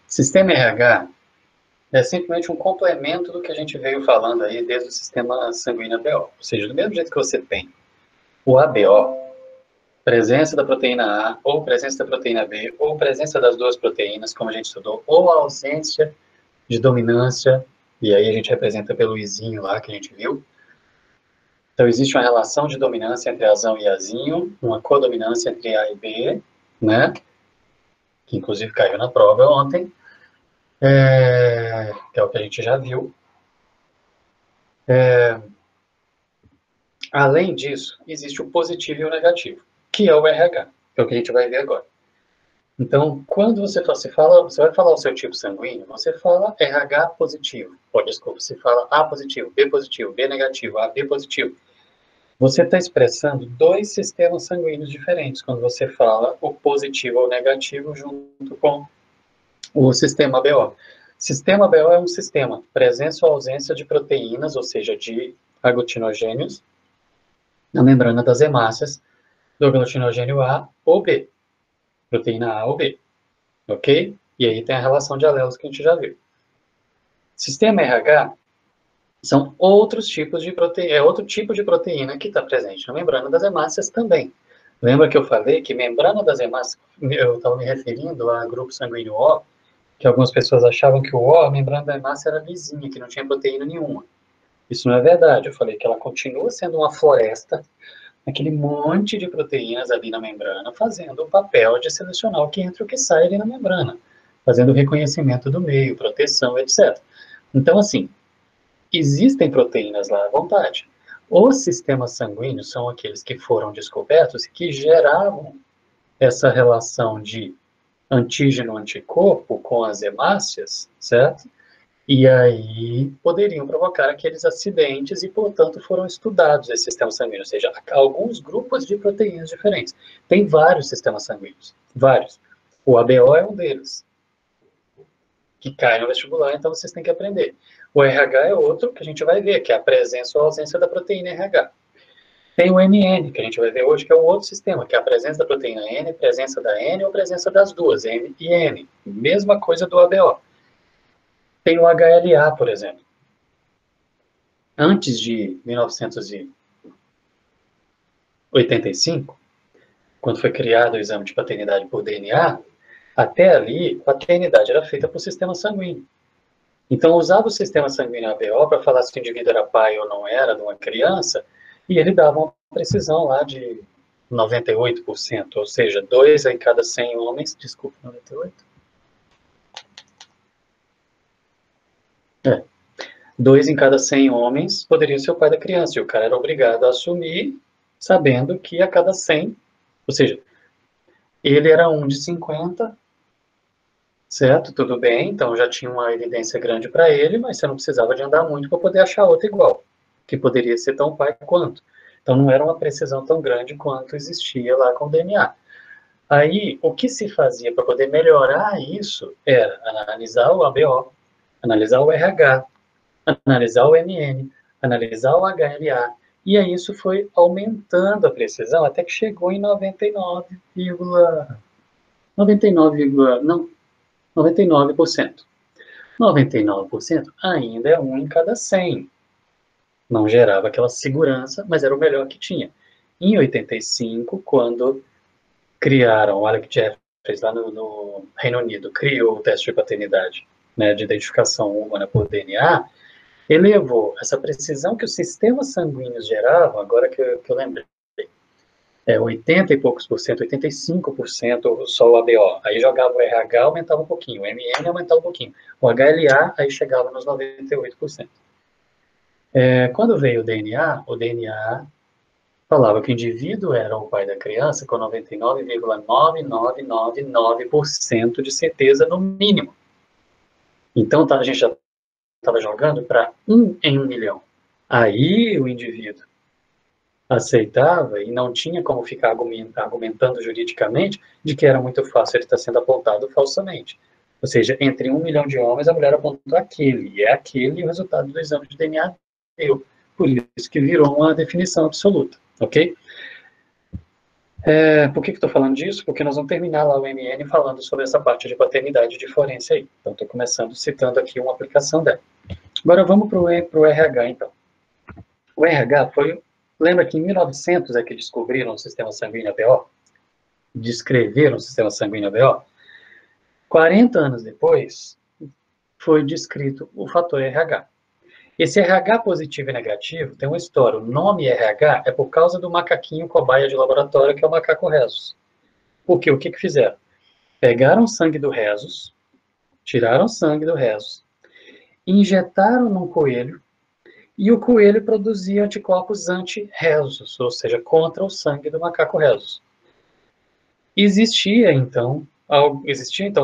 Sistema RH é simplesmente um complemento do que a gente veio falando aí desde o sistema sanguíneo ABO. Ou seja, do mesmo jeito que você tem o ABO, presença da proteína A, ou presença da proteína B, ou presença das duas proteínas, como a gente estudou, ou a ausência de dominância, e aí a gente representa pelo izinho lá que a gente viu. Então, existe uma relação de dominância entre azão e azinho, uma codominância entre A e B, né? Que inclusive caiu na prova ontem, que é o que a gente já viu. Além disso, existe o positivo e o negativo, que é o RH, que é o que a gente vai ver agora. Então, quando você fala, você vai falar o seu tipo sanguíneo, você fala RH positivo. Ou, desculpa, você fala A positivo, B negativo, AB positivo. Você está expressando dois sistemas sanguíneos diferentes quando você fala o positivo ou negativo junto com o sistema BO. Sistema BO é um sistema, presença ou ausência de proteínas, ou seja, de aglutinogênios, na membrana das hemácias, do aglutinogênio A ou B, proteína A ou B, ok? E aí tem a relação de alelos que a gente já viu. Sistema RH são outros tipos de proteína, é outro tipo de proteína que está presente na membrana das hemácias também. Lembra que eu falei que membrana das hemácias, eu estava me referindo a grupo sanguíneo O, que algumas pessoas achavam que o O, a membrana da hemácia era lisinha, que não tinha proteína nenhuma. Isso não é verdade, eu falei que ela continua sendo uma floresta, aquele monte de proteínas ali na membrana, fazendo o papel de selecionar o que entra e o que sai ali na membrana, fazendo o reconhecimento do meio, proteção, etc. Então, assim, existem proteínas lá à vontade. Os sistemas sanguíneos são aqueles que foram descobertos e que geravam essa relação de antígeno-anticorpo com as hemácias, certo? E aí poderiam provocar aqueles acidentes e, portanto, foram estudados esses sistemas sanguíneos, ou seja, alguns grupos de proteínas diferentes. Tem vários sistemas sanguíneos, vários. O ABO é um deles, que cai no vestibular, então vocês têm que aprender. O RH é outro que a gente vai ver, que é a presença ou ausência da proteína RH. Tem o MN, que a gente vai ver hoje, que é um outro sistema, que é a presença da proteína N, presença da N ou presença das duas, M e N. Mesma coisa do ABO. Tem o HLA, por exemplo. Antes de 1985, quando foi criado o exame de paternidade por DNA, até ali, paternidade era feita por sistema sanguíneo. Então, usava o sistema sanguíneo ABO para falar se o indivíduo era pai ou não era de uma criança, e ele dava uma precisão lá de 98%, ou seja, 2 em cada 100 homens, desculpa, 98? 2 em cada 100 homens poderiam ser o pai da criança, e o cara era obrigado a assumir, sabendo que a cada 100, ou seja, ele era um de 50, certo? Tudo bem, então já tinha uma evidência grande para ele, mas você não precisava de andar muito para poder achar outro igual, que poderia ser tão pai quanto. Então não era uma precisão tão grande quanto existia lá com o DNA. Aí, o que se fazia para poder melhorar isso era analisar o ABO, analisar o RH, analisar o MN, analisar o HLA, e aí isso foi aumentando a precisão até que chegou em 99,99%. 99% ainda é um em cada 100. Não gerava aquela segurança, mas era o melhor que tinha. Em 85, quando criaram, o Alec Jeffreys, lá no Reino Unido, criou o teste de paternidade, né, de identificação humana por DNA, elevou essa precisão que os sistemas sanguíneos geravam, agora que eu lembrei, 80 e poucos por cento, 85% só o ABO. Aí jogava o RH, aumentava um pouquinho, o MN aumentava um pouquinho. O HLA, aí chegava nos 98%. Quando veio o DNA falava que o indivíduo era o pai da criança com 99,9999% de certeza no mínimo. Então a gente já estava jogando para 1 em 1 milhão. Aí o indivíduo aceitava e não tinha como ficar argumentando juridicamente de que era muito fácil ele estar sendo apontado falsamente. Ou seja, entre 1 milhão de homens, a mulher apontou aquele, e é aquele o resultado do exame de DNA deu. Por isso que virou uma definição absoluta, ok? Por que eu estou falando disso? Porque nós vamos terminar lá o MN falando sobre essa parte de paternidade de forense aí. Então, estou começando citando aqui uma aplicação dela. Agora, vamos para o RH, então. O RH foi... Lembra que em 1900 é que descobriram o sistema sanguíneo ABO? Descreveram o sistema sanguíneo ABO? 40 anos depois, foi descrito o fator RH. Esse RH positivo e negativo tem uma história. O nome RH é por causa do macaquinho cobaia de laboratório, que é o macaco rhesus. Porque o que fizeram? Pegaram o sangue do rhesus, tiraram o sangue do rhesus, injetaram num coelho, e o coelho produzia anticorpos anti-rhesus, ou seja, contra o sangue do macaco rhesus. Existiam então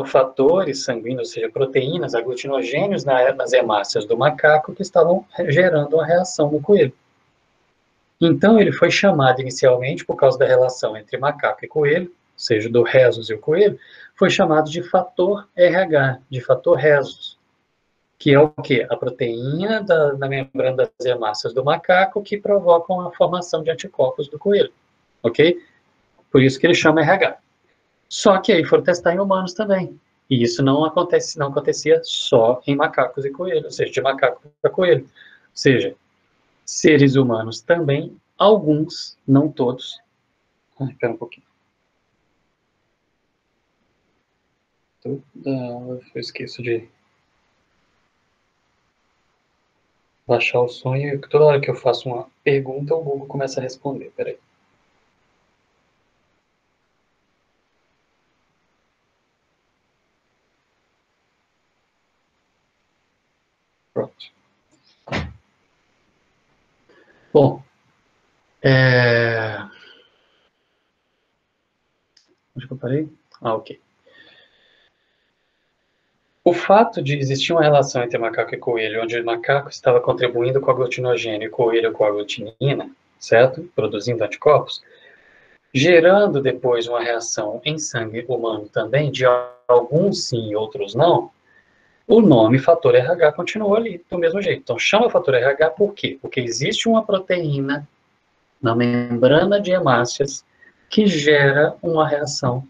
fatores sanguíneos, ou seja, proteínas, aglutinogênios nas hemácias do macaco que estavam gerando uma reação no coelho. Então ele foi chamado inicialmente, por causa da relação entre macaco e coelho, ou seja, do rhesus e o coelho, foi chamado de fator RH, de fator rhesus, que é o quê? A proteína da membrana das hemácias do macaco que provocam a formação de anticorpos do coelho, ok? Por isso que ele chama RH. Só que aí foram testar em humanos também. E isso não acontecia só em macacos e coelhos, ou seja, de macaco para coelho. Ou seja, seres humanos também, alguns, não todos. Espera um pouquinho. Eu esqueço de baixar o som e toda hora que eu faço uma pergunta, o Google começa a responder. Peraí. Pronto. Bom, onde que eu parei? Ok. O fato de existir uma relação entre macaco e coelho, onde o macaco estava contribuindo com a aglutinogênio e o coelho com a aglutinina, certo? Produzindo anticorpos, gerando depois uma reação em sangue humano também, de alguns sim e outros não, o nome fator RH continuou ali do mesmo jeito. Então chama fator RH por quê? Porque existe uma proteína na membrana de hemácias que gera uma reação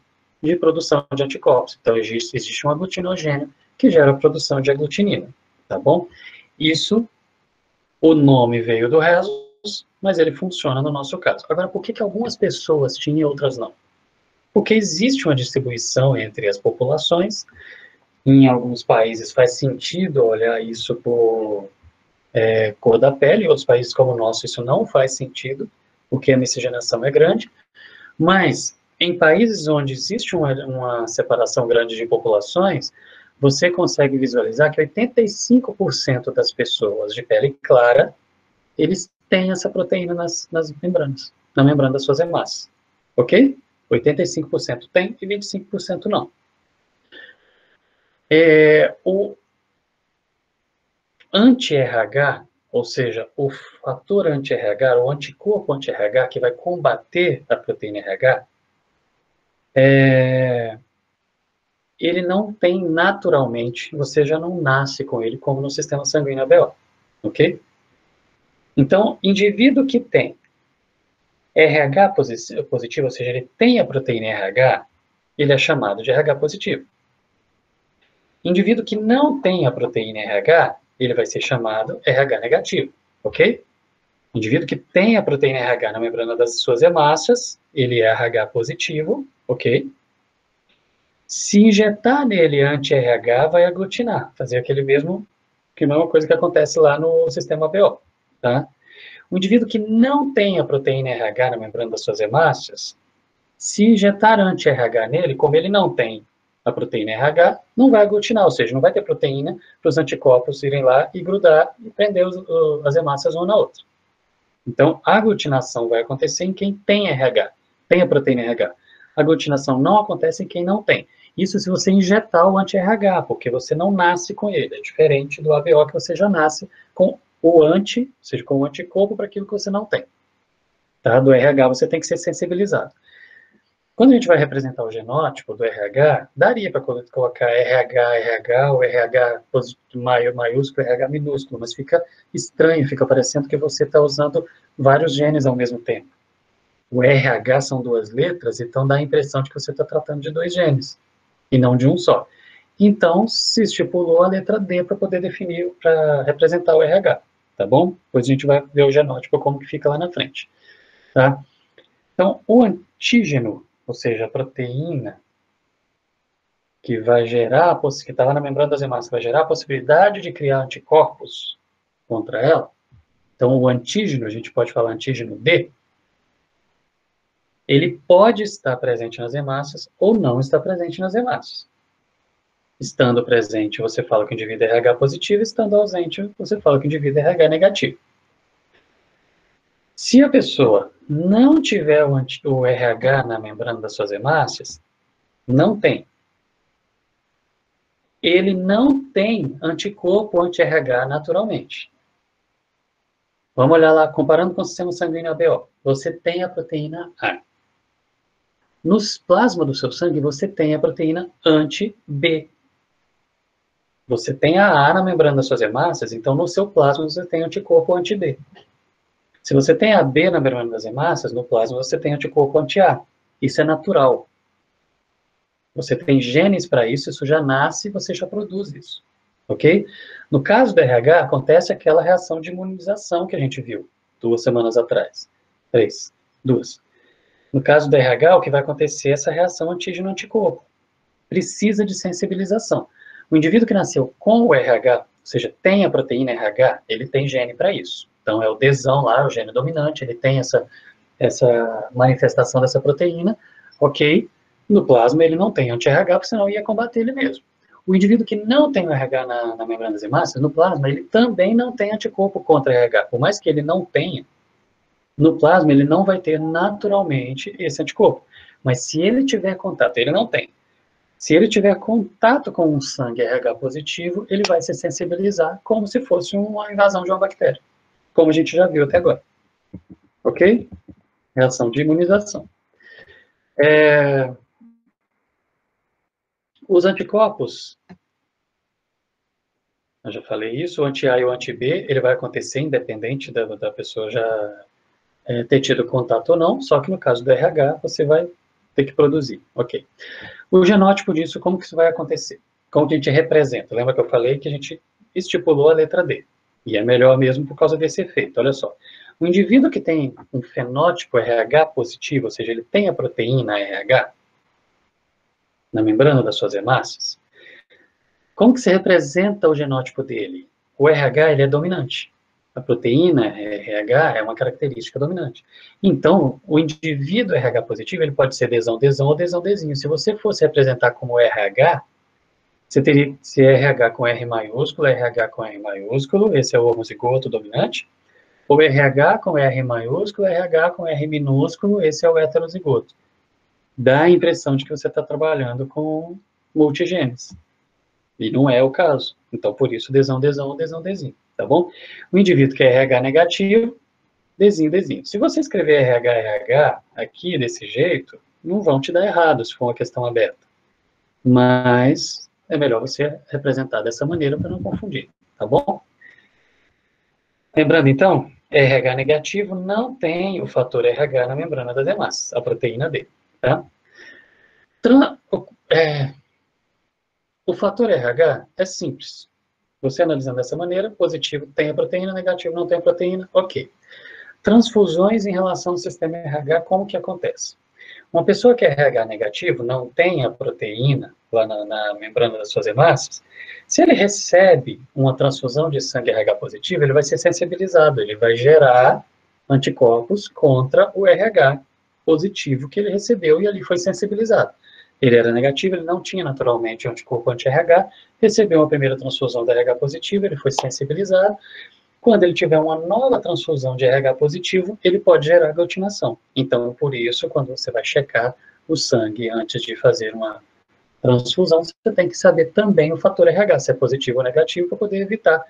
de produção de anticorpos. Então, existe um aglutinogênio que gera a produção de aglutinina, tá bom? Isso, o nome veio do rhesus, mas ele funciona no nosso caso. Agora, por que algumas pessoas tinham e outras não? Porque existe uma distribuição entre as populações. Em alguns países faz sentido olhar isso por cor da pele, em outros países como o nosso isso não faz sentido, porque a miscigenação é grande. Mas, em países onde existe uma separação grande de populações, você consegue visualizar que 85% das pessoas de pele clara, eles têm essa proteína nas membranas, na membrana das suas hemácias. Ok? 85% tem e 25% não. O anti-RH, ou seja, o fator anti-RH, o anticorpo anti-RH, que vai combater a proteína RH, ele não tem naturalmente, você já não nasce com ele como no sistema sanguíneo ABO, ok? Então, indivíduo que tem RH positivo, ou seja, ele tem a proteína RH, ele é chamado de RH positivo. Indivíduo que não tem a proteína RH, ele vai ser chamado RH negativo, ok? Indivíduo que tem a proteína RH na membrana das suas hemácias, ele é RH positivo, ok? Se injetar nele anti-RH, vai aglutinar, fazer aquele mesma coisa que acontece lá no sistema ABO, tá? O indivíduo que não tem a proteína RH na membrana das suas hemácias, se injetar anti-RH nele, como ele não tem a proteína RH, não vai aglutinar, ou seja, não vai ter proteína para os anticorpos irem lá e grudar e prender as hemácias uma na outra. Então, a aglutinação vai acontecer em quem tem RH, tem a proteína RH. A aglutinação não acontece em quem não tem. Isso se você injetar o anti-RH, porque você não nasce com ele. É diferente do ABO, que você já nasce com o anti, ou seja, com o anticorpo para aquilo que você não tem. Tá? Do RH você tem que ser sensibilizado. Quando a gente vai representar o genótipo do RH, daria para colocar RH, RH, ou RH maiúsculo, RH minúsculo, mas fica estranho, fica parecendo que você está usando vários genes ao mesmo tempo. O RH são duas letras, então dá a impressão de que você está tratando de dois genes, e não de um só. Então, se estipulou a letra D para poder definir, para representar o RH, tá bom? Depois a gente vai ver o genótipo como que fica lá na frente, tá? Então, o antígeno, ou seja, a proteína que vai gerar, que está lá na membrana das hemácias, vai gerar a possibilidade de criar anticorpos contra ela. Então, o antígeno, a gente pode falar antígeno D, ele pode estar presente nas hemácias ou não estar presente nas hemácias. Estando presente, você fala que o indivíduo é RH positivo, estando ausente, você fala que o indivíduo é RH negativo. Se a pessoa não tiver o RH na membrana das suas hemácias, não tem. Ele não tem anticorpo anti-RH naturalmente. Vamos olhar lá, comparando com o sistema sanguíneo ABO. Você tem a proteína A. Nos plasma do seu sangue, você tem a proteína anti-B. Você tem a A na membrana das suas hemácias, então no seu plasma você tem anticorpo anti-B. Se você tem a B na membrana das hemácias, no plasma você tem anticorpo anti-A. Isso é natural. Você tem genes para isso, isso já nasce, você já produz isso. Ok? No caso do RH, acontece aquela reação de imunização que a gente viu 2 semanas atrás. 3. 2. No caso do RH, o que vai acontecer é essa reação antígeno-anticorpo. Precisa de sensibilização. O indivíduo que nasceu com o RH, ou seja, tem a proteína RH, ele tem gene para isso. Então, é o Dzão lá, o gene dominante, ele tem essa manifestação dessa proteína, ok? No plasma ele não tem anti-RH, porque senão ia combater ele mesmo. O indivíduo que não tem o RH na membrana das hemácias, no plasma, ele também não tem anticorpo contra RH. Por mais que ele não tenha, no plasma ele não vai ter naturalmente esse anticorpo. Mas se ele tiver contato, ele não tem. Se ele tiver contato com um sangue RH positivo, ele vai se sensibilizar como se fosse uma invasão de uma bactéria, como a gente já viu até agora. Ok? Reação de imunização. Os anticorpos, eu já falei isso, o anti-A e o anti-B, ele vai acontecer independente da pessoa já ter tido contato ou não, só que no caso do RH, você vai ter que produzir. Ok. O genótipo disso, como que isso vai acontecer? Como que a gente representa? Lembra que eu falei que a gente estipulou a letra D. E é melhor mesmo por causa desse efeito. Olha só. O indivíduo que tem um fenótipo RH positivo, ou seja, ele tem a proteína RH na membrana das suas hemácias, como que se representa o genótipo dele? O RH, ele é dominante. A proteína RH é uma característica dominante. Então, o indivíduo RH positivo, ele pode ser Dzão, Dzão ou Dzão, Dzinho. Se você fosse representar como RH, você teria que ser RH com R maiúsculo, RH com R maiúsculo, esse é o homozigoto dominante, ou RH com R maiúsculo, RH com R minúsculo, esse é o heterozigoto. Dá a impressão de que você está trabalhando com multigênes. E não é o caso. Então, por isso, Dzão, Dzão ou Dzão, Dzinho, tá bom? O indivíduo que é RH negativo, Dzinho, Dzinho. Se você escrever RH, RH aqui desse jeito, não vão te dar errado se for uma questão aberta. Mas é melhor você representar dessa maneira para não confundir, tá bom? Lembrando, então, RH negativo não tem o fator RH na membrana das hemácias, a proteína D, tá? O fator RH é simples. Você analisando dessa maneira, positivo tem a proteína, negativo não tem a proteína, ok. Transfusões em relação ao sistema RH, como que acontece? Uma pessoa que é RH negativo, não tem a proteína lá na membrana das suas hemácias, se ele recebe uma transfusão de sangue RH positivo, ele vai ser sensibilizado, ele vai gerar anticorpos contra o RH positivo que ele recebeu e ali foi sensibilizado. Ele era negativo, ele não tinha naturalmente anticorpo anti-RH, recebeu uma primeira transfusão de RH positivo, ele foi sensibilizado. Quando ele tiver uma nova transfusão de RH positivo, ele pode gerar aglutinação. Então, por isso, quando você vai checar o sangue antes de fazer uma transfusão, você tem que saber também o fator RH, se é positivo ou negativo, para poder evitar,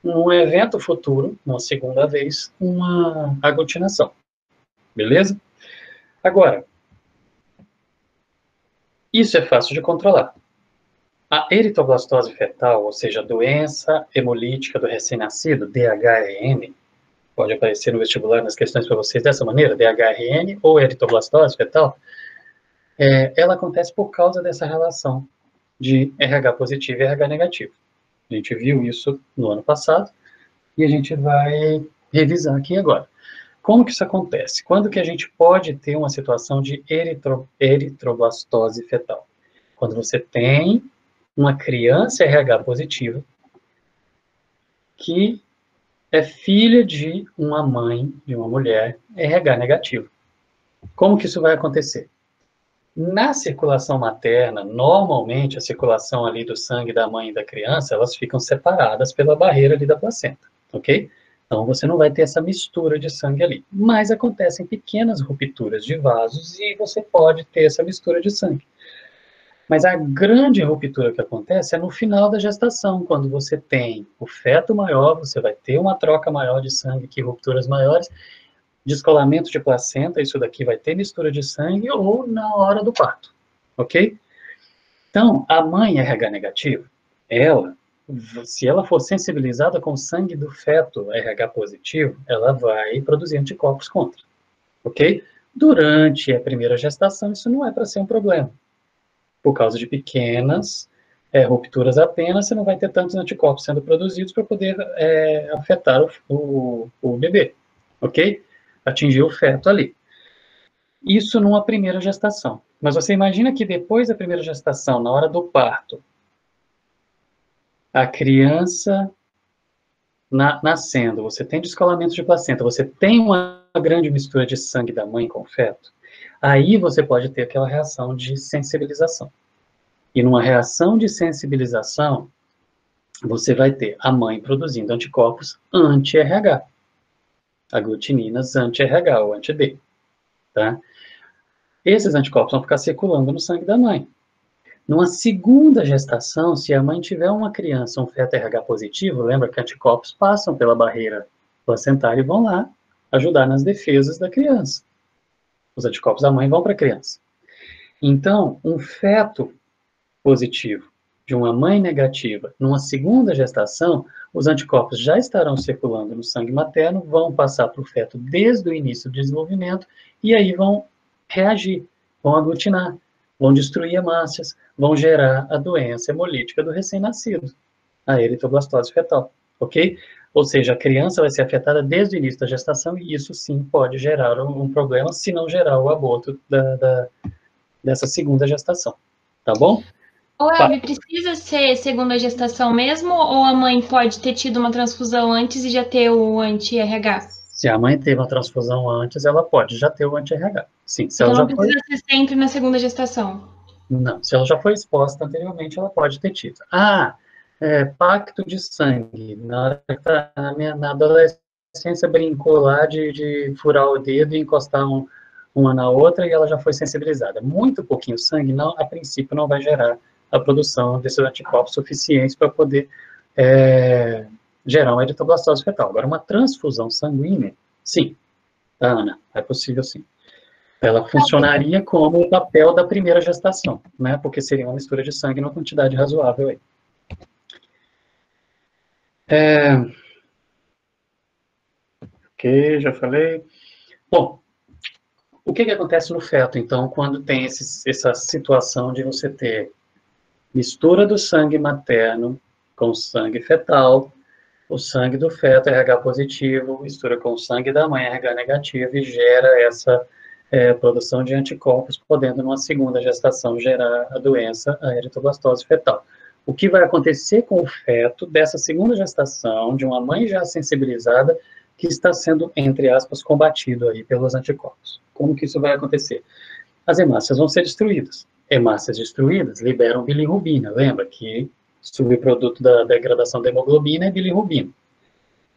num evento futuro, uma segunda vez, uma aglutinação. Beleza? Agora, isso é fácil de controlar. A eritroblastose fetal, ou seja, a doença hemolítica do recém-nascido, DHEN, pode aparecer no vestibular nas questões para vocês dessa maneira, DHRN ou eritoblastose fetal, ela acontece por causa dessa relação de RH positivo e RH negativo. A gente viu isso no ano passado e a gente vai revisar aqui agora. Como que isso acontece? Quando que a gente pode ter uma situação de eritroblastose fetal? Quando você tem uma criança RH positiva que é filha de uma mãe, de uma mulher, RH negativo. Como que isso vai acontecer? Na circulação materna, normalmente a circulação ali do sangue da mãe e da criança, elas ficam separadas pela barreira ali da placenta, ok? Então você não vai ter essa mistura de sangue ali. Mas acontecem pequenas rupturas de vasos e você pode ter essa mistura de sangue. Mas a grande ruptura que acontece é no final da gestação, quando você tem o feto maior, você vai ter uma troca maior de sangue, que rupturas maiores, descolamento de placenta, isso daqui vai ter mistura de sangue, ou na hora do parto, ok? Então, a mãe RH negativa, ela, se ela for sensibilizada com o sangue do feto RH positivo, ela vai produzir anticorpos contra, ok? Durante a primeira gestação, isso não é para ser um problema. Por causa de pequenas rupturas apenas, você não vai ter tantos anticorpos sendo produzidos para poder afetar o bebê, ok? Atingir o feto ali. Isso numa primeira gestação. Mas você imagina que depois da primeira gestação, na hora do parto, a criança nascendo, você tem descolamento de placenta, você tem uma grande mistura de sangue da mãe com o feto, aí você pode ter aquela reação de sensibilização. E numa reação de sensibilização, você vai ter a mãe produzindo anticorpos anti-RH, aglutininas anti-RH ou anti-D, tá? Esses anticorpos vão ficar circulando no sangue da mãe. Numa segunda gestação, se a mãe tiver uma criança, um feto RH positivo, lembra que anticorpos passam pela barreira placentária e vão lá ajudar nas defesas da criança. Os anticorpos da mãe vão para a criança. Então, um feto positivo de uma mãe negativa numa segunda gestação, os anticorpos já estarão circulando no sangue materno, vão passar para o feto desde o início do desenvolvimento e aí vão reagir, vão aglutinar, vão destruir hemácias, vão gerar a doença hemolítica do recém-nascido, a eritoblastose fetal, ok? Ou seja, a criança vai ser afetada desde o início da gestação e isso sim pode gerar um problema, se não gerar o aborto dessa segunda gestação, tá bom? Ô, Elvi, precisa ser segunda gestação mesmo ou a mãe pode ter tido uma transfusão antes e já ter o anti-RH? Se a mãe teve uma transfusão antes, ela pode já ter o anti-RH. Sim, se Então ela não já foi... precisa ser sempre na segunda gestação. Não, se ela já foi exposta anteriormente, ela pode ter tido. Pacto de sangue. Na hora que tá, na adolescência brincou lá de furar o dedo e encostar uma na outra e ela já foi sensibilizada. Muito pouquinho sangue, não, a princípio, não vai gerar a produção desses anticorpos suficientes para poder gerar uma eritoblastose fetal. Agora, uma transfusão sanguínea, sim, tá, Ana? É possível, sim. Ela funcionaria como o papel da primeira gestação, né? Porque seria uma mistura de sangue numa quantidade razoável aí. Ok, já falei. Bom, o que acontece no feto, então, quando tem essa situação de você ter mistura do sangue materno com sangue fetal, o sangue do feto RH positivo, mistura com o sangue da mãe RH negativo e gera essa produção de anticorpos, podendo, numa segunda gestação, gerar a doença, a eritoblastose fetal. O que vai acontecer com o feto dessa segunda gestação, de uma mãe já sensibilizada, que está sendo, entre aspas, combatido aí pelos anticorpos? Como que isso vai acontecer? As hemácias vão ser destruídas. Hemácias destruídas liberam bilirrubina. Lembra que subproduto da degradação da hemoglobina é bilirrubina.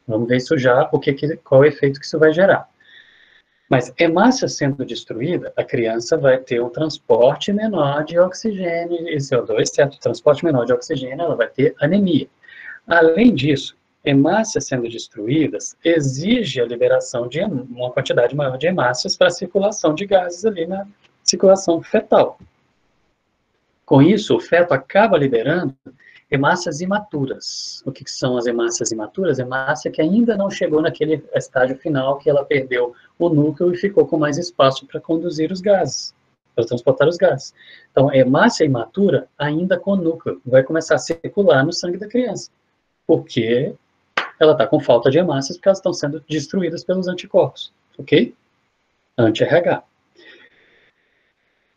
Vamos ver isso já, qual é o efeito que isso vai gerar. Mas hemácia sendo destruída, a criança vai ter um transporte menor de oxigênio e CO2, certo? Transporte menor de oxigênio, ela vai ter anemia. Além disso, hemácias sendo destruídas exige a liberação de uma quantidade maior de hemácias para a circulação de gases ali na circulação fetal. Com isso, o feto acaba liberando Hemácias imaturas. O que são as hemácias imaturas? Hemácia que ainda não chegou naquele estágio final que ela perdeu o núcleo e ficou com mais espaço para conduzir os gases, para transportar os gases. Então, hemácia imatura ainda com núcleo, vai começar a circular no sangue da criança, porque ela está com falta de hemácias, porque elas estão sendo destruídas pelos anticorpos, ok? Anti-RH.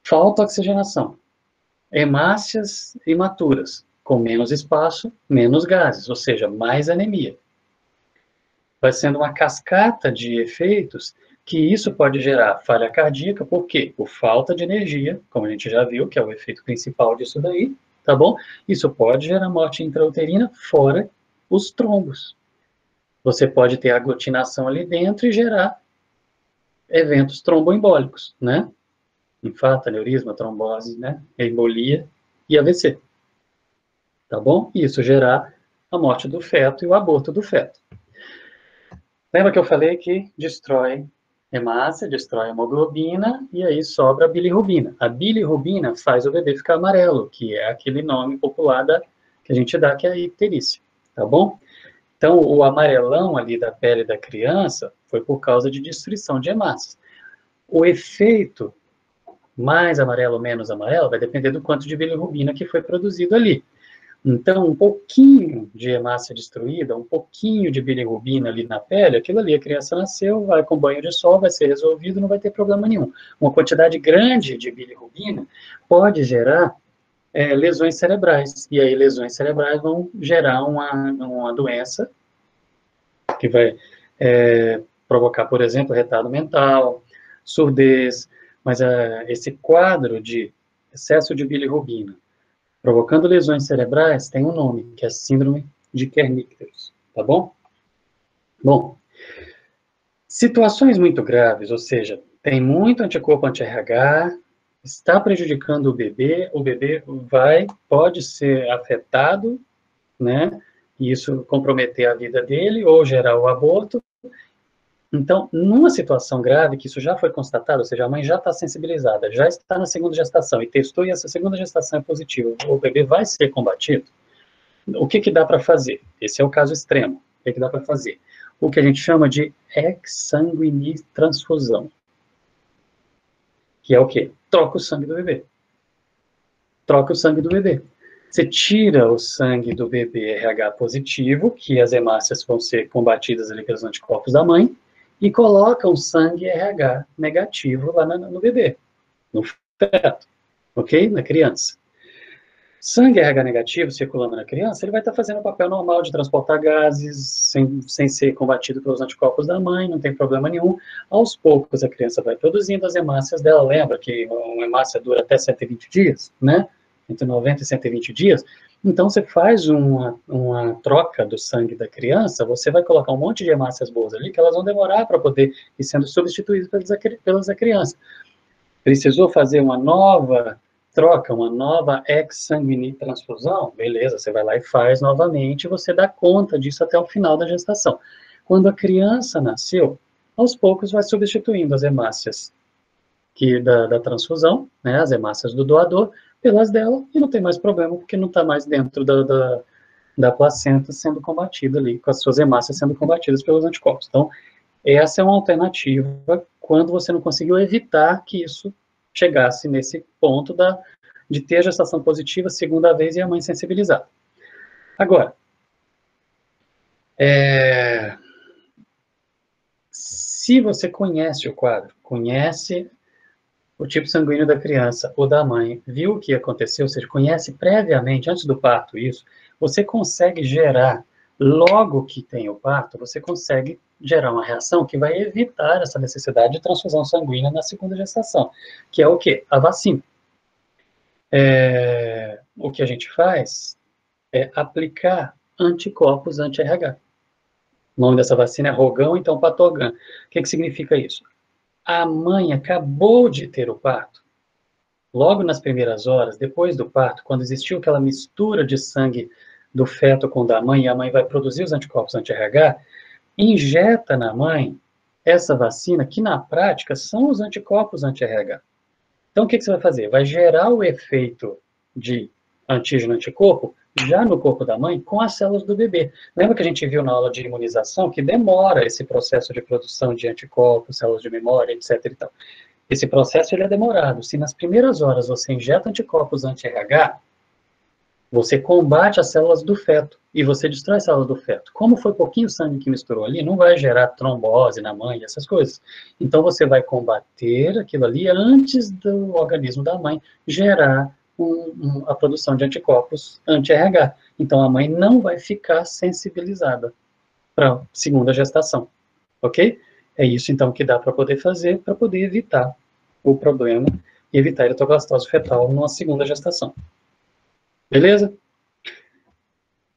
Falta oxigenação. Hemácias imaturas, com menos espaço, menos gases, ou seja, mais anemia. Vai sendo uma cascata de efeitos que isso pode gerar falha cardíaca, por quê? Por falta de energia, como a gente já viu, que é o efeito principal disso daí, tá bom? Isso pode gerar morte intrauterina, fora os trombos. Você pode ter aglutinação ali dentro e gerar eventos tromboembólicos, né? Infarto, aneurisma, trombose, né? Embolia e AVC. Tá bom? E isso gerar a morte do feto e o aborto do feto. Lembra que eu falei que destrói hemácia, destrói a hemoglobina e aí sobra a bilirrubina. A bilirrubina faz o bebê ficar amarelo, que é aquele nome popular que a gente dá, que é a icterícia. Tá bom? Então, o amarelão ali da pele da criança foi por causa de destruição de hemácias. O efeito mais amarelo ou menos amarelo vai depender do quanto de bilirrubina que foi produzido ali. Então, um pouquinho de hemácia destruída, um pouquinho de bilirrubina ali na pele, aquilo ali, a criança nasceu, vai com banho de sol, vai ser resolvido, não vai ter problema nenhum. Uma quantidade grande de bilirrubina pode gerar lesões cerebrais, e aí lesões cerebrais vão gerar uma doença que vai provocar, por exemplo, retardo mental, surdez, mas esse quadro de excesso de bilirrubina provocando lesões cerebrais tem um nome, que é síndrome de Kernicterus, tá bom? Bom, situações muito graves, ou seja, tem muito anticorpo anti-RH, está prejudicando o bebê pode ser afetado, né, e isso comprometer a vida dele ou gerar o aborto. Então, numa situação grave, que isso já foi constatado, ou seja, a mãe já está sensibilizada, já está na segunda gestação e testou e essa segunda gestação é positiva, o bebê vai ser combatido, o que dá para fazer? Esse é o caso extremo. O que dá para fazer? O que a gente chama de exsanguinitransfusão, que é o quê? Troca o sangue do bebê. Troca o sangue do bebê. Você tira o sangue do bebê RH positivo, que as hemácias vão ser combatidas ali pelos anticorpos da mãe, e coloca um sangue RH negativo lá no bebê, no feto, ok? Na criança. Sangue RH negativo circulando na criança, ele vai estar fazendo o papel normal de transportar gases, sem ser combatido pelos anticorpos da mãe, não tem problema nenhum. Aos poucos, a criança vai produzindo as hemácias dela. Lembra que uma hemácia dura até 120 dias, né? Entre 90 e 120 dias. Então, você faz uma troca do sangue da criança, você vai colocar um monte de hemácias boas ali, que elas vão demorar para poder ir sendo substituídas pelas da criança. Precisou fazer uma nova troca, uma nova exsanguinitransfusão, beleza, você vai lá e faz novamente, você dá conta disso até o final da gestação. Quando a criança nasceu, aos poucos vai substituindo as hemácias da transfusão, né, as hemácias do doador, pelas dela, e não tem mais problema, porque não está mais dentro da placenta sendo combatida ali, com as suas hemácias sendo combatidas pelos anticorpos. Então, essa é uma alternativa quando você não conseguiu evitar que isso chegasse nesse ponto de ter a gestação positiva segunda vez e a mãe sensibilizada. Agora, se você conhece o quadro, conhece o tipo sanguíneo da criança ou da mãe, viu o que aconteceu, ou seja, conhece previamente, antes do parto isso, você consegue gerar, logo que tem o parto, você consegue gerar uma reação que vai evitar essa necessidade de transfusão sanguínea na segunda gestação, que é o quê? A vacina. O que a gente faz é aplicar anticorpos anti-RH. O nome dessa vacina é Rogão, então Patogan. O que significa isso? A mãe acabou de ter o parto, logo nas primeiras horas, depois do parto, quando existiu aquela mistura de sangue do feto com o da mãe, e a mãe vai produzir os anticorpos anti-RH, injeta na mãe essa vacina, que na prática são os anticorpos anti-RH. Então, o que você vai fazer? Vai gerar o efeito de antígeno-anticorpo já no corpo da mãe com as células do bebê. Lembra que a gente viu na aula de imunização que demora esse processo de produção de anticorpos, células de memória, etc. e tal. Esse processo ele é demorado. Se nas primeiras horas você injeta anticorpos anti-RH, você combate as células do feto e você destrói as células do feto. Como foi pouquinho sangue que misturou ali, não vai gerar trombose na mãe, essas coisas. Então você vai combater aquilo ali antes do organismo da mãe gerar a produção de anticorpos anti-RH. Então a mãe não vai ficar sensibilizada para a segunda gestação, ok? É isso então que dá para poder fazer, para poder evitar o problema e evitar a eritoclastose fetal numa segunda gestação. Beleza?